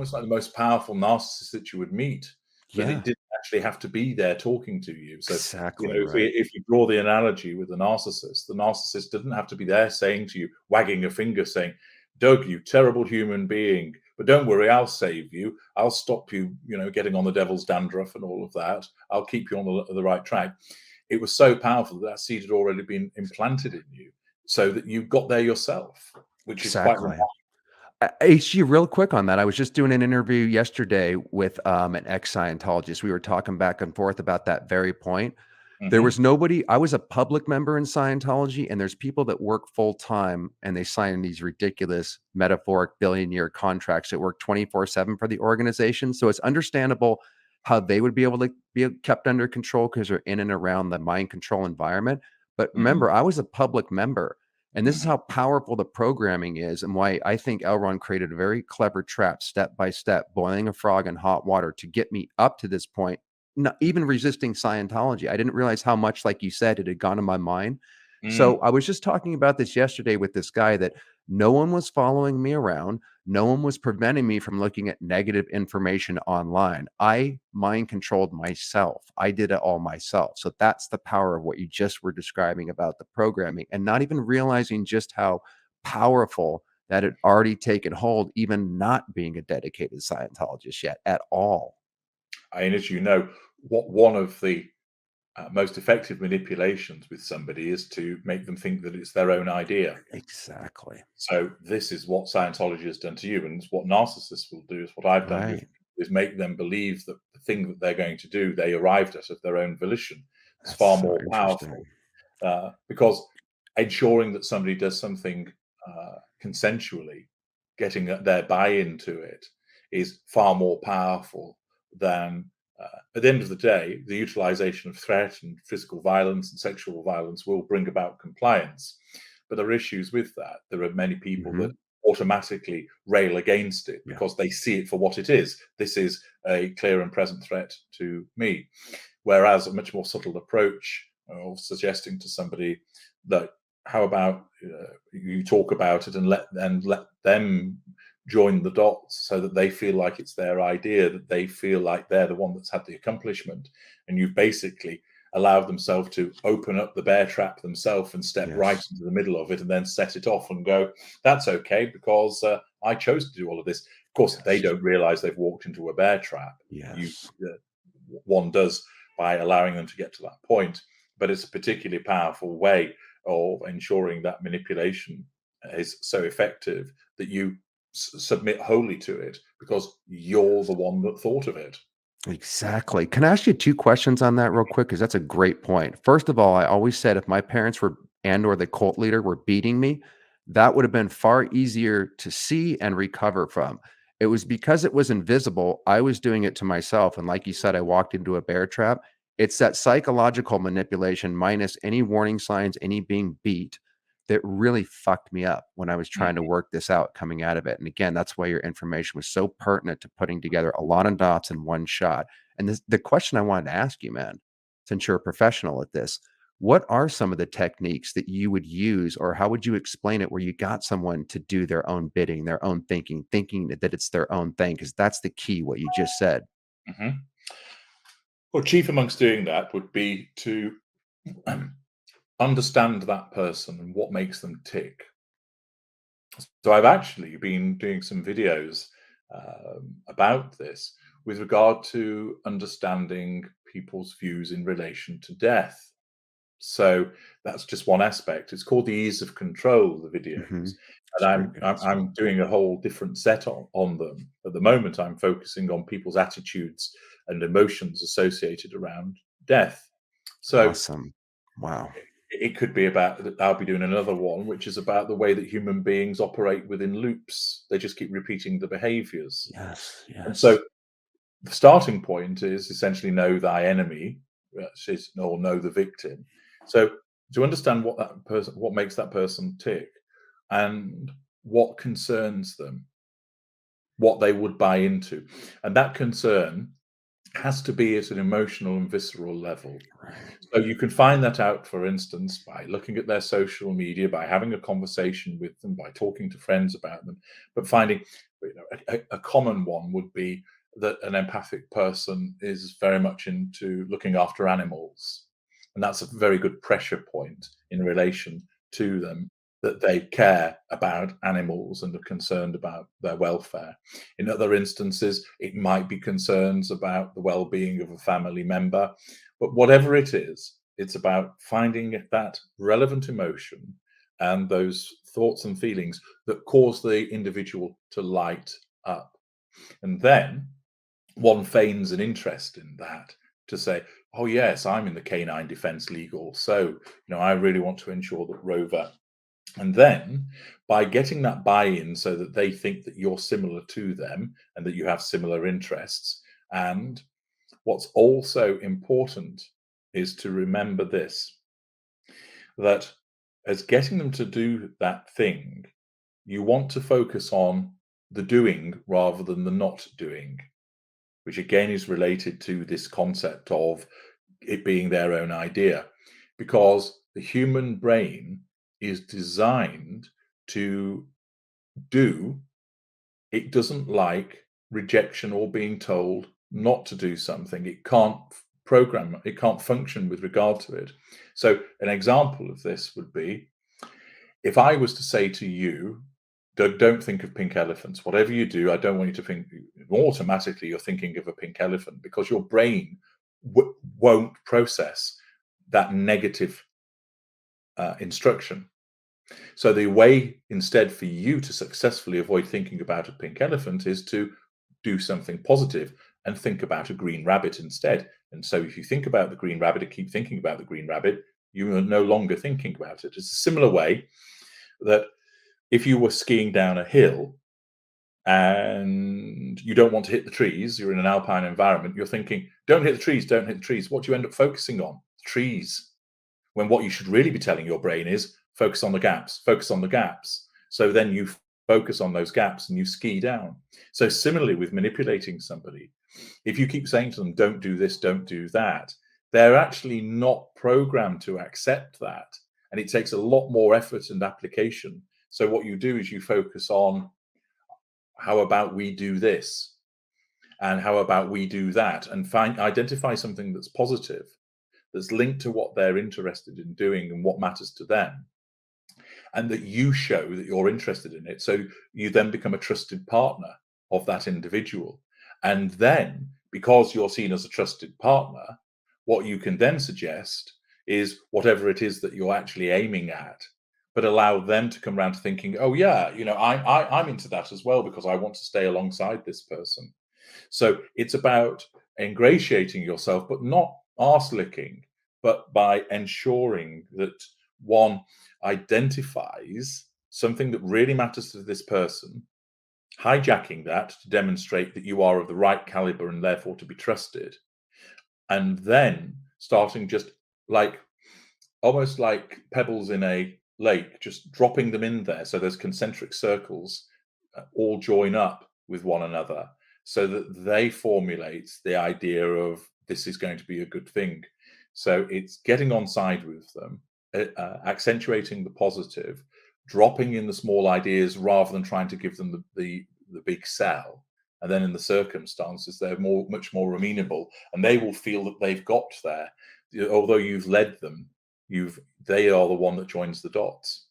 almost like the most powerful narcissist that you would meet, but it Yeah, didn't actually have to be there talking to you. So, exactly if we right. if you draw the analogy with the narcissist didn't have to be there saying to you, wagging a finger, saying, "Doug, you terrible human being, but don't worry, I'll save you. I'll stop you, getting on the devil's dandruff and all of that. I'll keep you on the right track." It was so powerful that that seed had already been implanted in you, so that you got there yourself, which is quite Exactly. remarkable. HG, real quick on that, I was just doing an interview yesterday with, an ex-Scientologist. We were talking back and forth about that very point. There Hmm. was nobody I was a public member in Scientology, and there's people that work full-time, and they sign these ridiculous metaphoric billion-year contracts that work 24/7 for the organization, so it's understandable how they would be able to be kept under control because 'cause they're in and around the mind control environment, but Hmm. remember, I was a public member, and this is Hmm. how powerful the programming is and why I think Elrond created a very clever trap, step by step, boiling a frog in hot water to get me up to this point, not even resisting Scientology. I didn't realize how much, like you said, it had gone in my mind. So Mm. I was just talking about this yesterday with this guy that no one was following me around. No one was preventing me from looking at negative information online. I mind controlled myself. I did it all myself. So that's the power of what you just were describing about the programming and not even realizing just how powerful that had already taken hold, even not being a dedicated Scientologist yet at all. And as you know, what one of the most effective manipulations with somebody is to make them think that it's their own idea. Exactly. So this is what Scientology has done to you, and it's what narcissists will do. Is what I've done with Right. is make them believe that the thing that they're going to do, they arrived at of their own volition. It's That's far so more interesting. powerful because ensuring that somebody does something consensually, getting their buy-in to it, is far more powerful than. At the end of the day, the utilization of threat and physical violence and sexual violence will bring about compliance. But there are issues with that. There are many people that Mhm. automatically rail against it Yeah. because they see it for what it is. This is a clear and present threat to me. Whereas a much more subtle approach of suggesting to somebody that, how about you talk about it and let them join the dots so that they feel like it's their idea, that they feel like they're the one that's had the accomplishment, and you've basically allowed themselves to open up the bear trap themselves and step right Yes. into the middle of it and then set it off and go, that's okay because I chose to do all of this. Of course, they Yes. don't realize they've walked into a bear trap. You Yes. uh, One does by allowing them to get to that point, but it's a particularly powerful way of ensuring that manipulation is so effective that you submit wholly to it because you're the one that thought of it. Exactly. Can I ask you 2 questions on that real quick? Because that's a great point. First of all, I always said if my parents were and or the cult leader were beating me, that would have been far easier to see and recover from. It was because it was invisible, I was doing it to myself, and like you said, I walked into a bear trap. It's that psychological manipulation minus any warning signs, any being beat, that really fucked me up when I was trying to Mhm. work this out coming out of it. And again, that's why your information was so pertinent to putting together a lot of dots in one shot. And the question I wanted to ask you, man, since you're a professional at this, what are some of the techniques that you would use, or how would you explain it where you got someone to do their own bidding, their own thinking that it's their own thing? Because that's the key, what you just said. Mhm. Well, chief amongst doing that would be to understand that person and what makes them tick. So I've actually been doing some videos about this with regard to understanding people's views in relation to death. So that's just one aspect. It's called the ease of control, the videos, Mhm. and It's very good. I'm doing a whole different set on them. At the moment, I'm focusing on people's attitudes and emotions associated around death. So Awesome. Wow. it could be about, I'll be doing another one, which is about the way that human beings operate within loops. They just keep repeating the behaviors. Yes. And Yes. so the starting point is essentially know thy enemy, which is or know the victim. So to understand what that person, what makes that person tick, and what concerns them, what they would buy into, and that concern. has to be at an emotional and visceral level. Right. So you can find that out, for instance, by looking at their social media, by having a conversation with them, by talking to friends about them, but finding, a common one would be that an empathic person is very much into looking after animals. And that's a very good pressure point in relation to them, that they care about animals and are concerned about their welfare. In other instances, it might be concerns about the well-being of a family member. But whatever it is, it's about finding that relevant emotion and those thoughts and feelings that cause the individual to light up. And then one feigns an interest in that to say, oh, yes, I'm in the Canine Defence League also. I really want to ensure that Rover. And then by getting that buy-in so that they think that you're similar to them and that you have similar interests. And what's also important is to remember this, that as getting them to do that thing, you want to focus on the doing rather than the not doing, which again is related to this concept of it being their own idea, because the human brain is designed to do. It doesn't like rejection or being told not to do something. It can't program, it can't function with regard to it. So an example of this would be, if I was to say to you, don't think of pink elephants. Whatever you do, I don't want you to think automatically you're thinking of a pink elephant, because your brain won't process that negative instruction. So the way instead for you to successfully avoid thinking about a pink elephant is to do something positive and think about a green rabbit instead. And so if you think about the green rabbit and keep thinking about the green rabbit, you are no longer thinking about it. It's a similar way that if you were skiing down a hill and you don't want to hit the trees, you're in an alpine environment, you're thinking, don't hit the trees, don't hit the trees. What do you end up focusing on? Trees. When what you should really be telling your brain is focus on the gaps, focus on the gaps. So then you focus on those gaps and you ski down. So similarly with manipulating somebody, if you keep saying to them, don't do this, don't do that, they're actually not programmed to accept that. And it takes a lot more effort and application. So what you do is you focus on, how about we do this? And how about we do that? And identify something that's positive, that's linked to what they're interested in doing and what matters to them, and that you show that you're interested in it. So you then become a trusted partner of that individual. And then, because you're seen as a trusted partner, what you can then suggest is whatever it is that you're actually aiming at, but allow them to come around to thinking, oh yeah, I'm into that as well, because I want to stay alongside this person. So it's about ingratiating yourself, but not arse licking, but by ensuring that one identifies something that really matters to this person, hijacking that to demonstrate that you are of the right caliber and therefore to be trusted, and then starting just like almost like pebbles in a lake, just dropping them in there. So there's concentric circles all join up with one another so that they formulate the idea of this is going to be a good thing. So it's getting on side with them, accentuating the positive, dropping in the small ideas rather than trying to give them the big sell. And then in the circumstances, they're much more amenable, and they will feel that they've got there. Although you've led them, they are the one that joins the dots,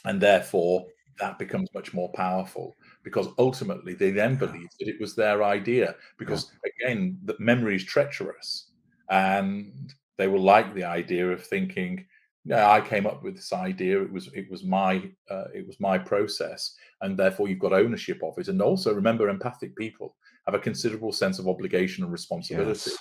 and therefore that becomes much more powerful, because ultimately they then believe that it was their idea, because again, the memory is treacherous, and they will like the idea of thinking, no, I came up with this idea, it was my process, and therefore you've got ownership of it. And also remember, empathic people have a considerable sense of obligation and responsibility. Yes.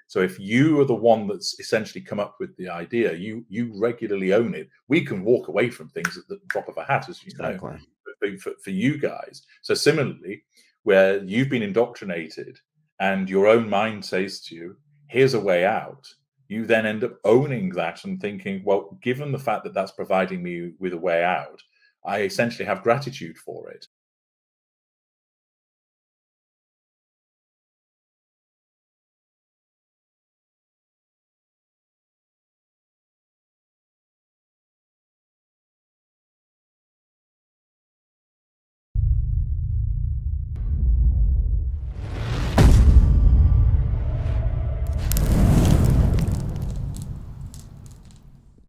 So if you are the one that's essentially come up with the idea, you regularly own it. We can walk away from things at the drop of a hat, as you know, Exactly. but for you guys. So similarly, where you've been indoctrinated and your own mind says to you, here's a way out, you then end up owning that and thinking, well, given the fact that that's providing me with a way out, I essentially have gratitude for it.